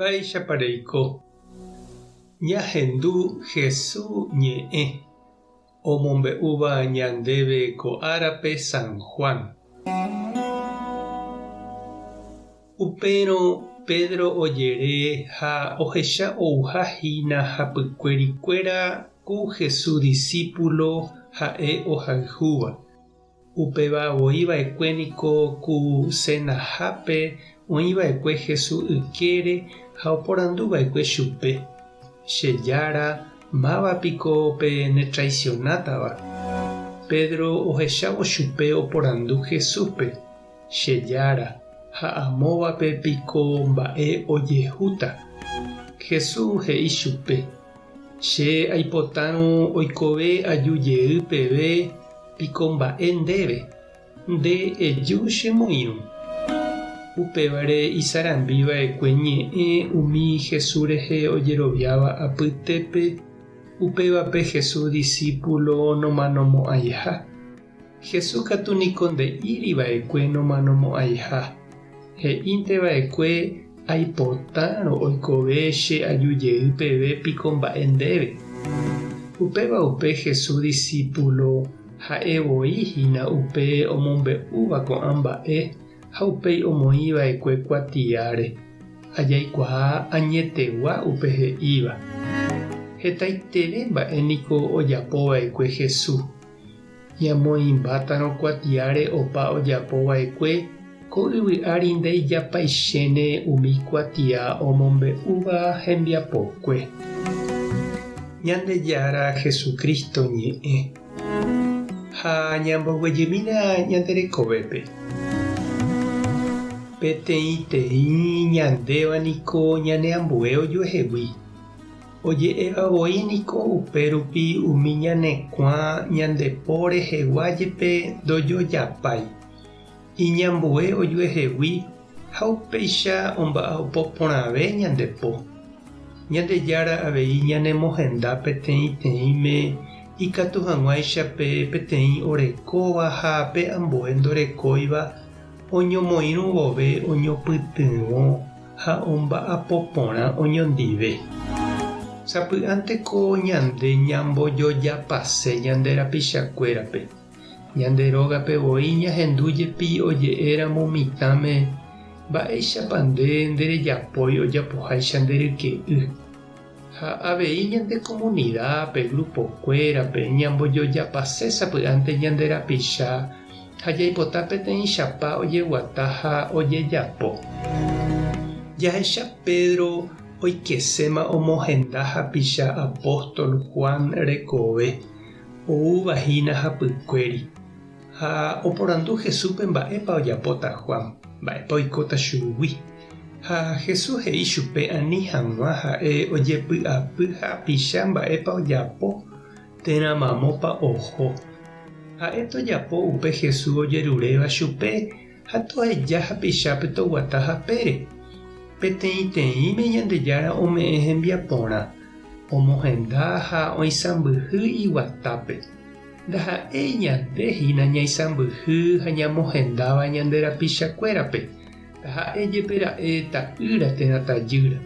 Mba'eichapareiko. Ñahendu Jesús ñe'ẽ omombe'úva ñandéve ko'árape San Juan. Upérõ Pedro ojere ha ohecha ouhahína hapykuerikuéra ku Jesús discípulo ha'e ohayhúva. Upéva oĩva'ekuéniko ku cenahápe oĩva'ekue Jesús ykére ha oporanduva'ekue chupe. Chejára mávapiko pe netraicionátava. Pedro ohechávo chupe oporandu Jesúspe. Chejára ha amóvape piko mba'e ojehúta. Jesús he'i chupe. Che aipotárõ oikove ajujey peve piko mba'e ndéve. Nde eju chemoirũ. Upévare isarambiva'ekue ñe'ẽ umi Jesús rehe ojeroviáva apytépe. Upévape Jesús discípulo nomanomo'ãiha. Jesús katu niko nde'íriva'ekue nomanomo'ãiha. He'ínteva'ekue aipotárõ oikove che ajujey peve piko mba'e ndéve. Upéva upe Jesús discípulo ha'evoihína upe omombe'úva ko'ã mba'e ha upéi omoĩva'ekue kuatiáre. Ajaikuaa añetegua upe he'íva. Hetaiterei mba'éniko ojapova'ekue Jesús. Ñamoĩmbátarõ kuatiáre opa ojapova'ekue ko yvy'ári ndeijapaichéne umi kuatia omombe'úva hembiapokue. Ñandejára Jesucristo ñe'ẽ ha ñamboguejýmina ñanderekovépe. Peteĩteĩ ñandévaniko ñaneambue ojuehegui. Oje'evavoíniko upérupi umi ñanekuã ñandepo reheguájepe ndojojapái. Iñambue ojuehegui ha upéicha omba'apoporãve ñandepo. Ñandejára avei ñanemohenda peteĩteĩme ikatu hag̃uáichape peteĩ orekóva ha pe ambue ndorekóiva oñomoirũ vove oñopytyvõ ha omba'apoporã oñondive. Sapy'ánteko ñande ñambojojapase ñande rapichakuérape. Ñande rógapevoi ñahendújepi oje'éramo mitãme mba'éichapa nde nderejapói ojapoháicha nderyke'y. Ha avei ñande comunidadpe grupokuérape ñambojojapase sapy'ánte ñande rapicha ha jaipota peteĩ chapa ojeguata ha ojejapo. Jahecha Pedro oikeséma omohenda hapicha apóstol Juan rekove ouvahína hapykuéri ha oporandu Jesúspe mba'épa ojapóta Juan, mba'épa oikóta chugui. Ha Jesús he'i chupe ani hag̃ua ha'e ojepy'apy hapicha mba'épa ojapo térãmamópa oho. Ha'e tojapo upe Jesús ojeruréva chupe ha toheja hapichápe toguata hapére. Peteĩteĩme ñandejára ome'ẽ hembiaporã, omohenda ha oisãmbyhy iguatápe. Ndaha'éi ñandehína ñaisãmbyhy ha ñamohendáva ñande rapichakuérape. Ndaha'éjepe ra'e ta'ýra térã tajýra.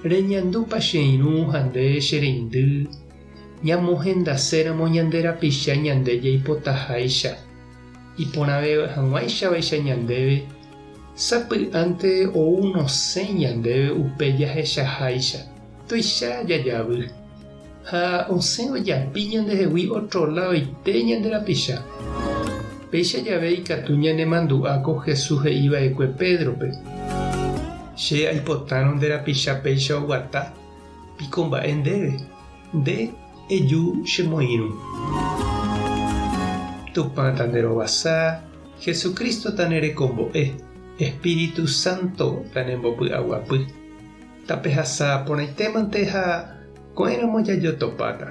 Reñandúpa che irũ ha nde che reindy ñamohendaséramo ñande rapicha ñande jaipotaháicha. Iporãve hag̃uáichavaicha ñandéve sapy'ánte ou nosẽ ñandéve upe jahechaháicha tuicha jajavy. Ha osẽ ojapi ñandehegui otrola oite ñande rapicha. Péicha jave ikatu ñanemandu'áko Jesús he'íva'ekue Pedrope. Che aipotárõ nde rapicha péicha oguata piko mba'e ndéve. Nde eju chemoirũ. Tupã tanderovasa, Jesucristo tanerekombo'e, Espíritu Santo tanembopy'aguapy. Tapehasa porãitémante ha ko'ẽramo jajotopáta.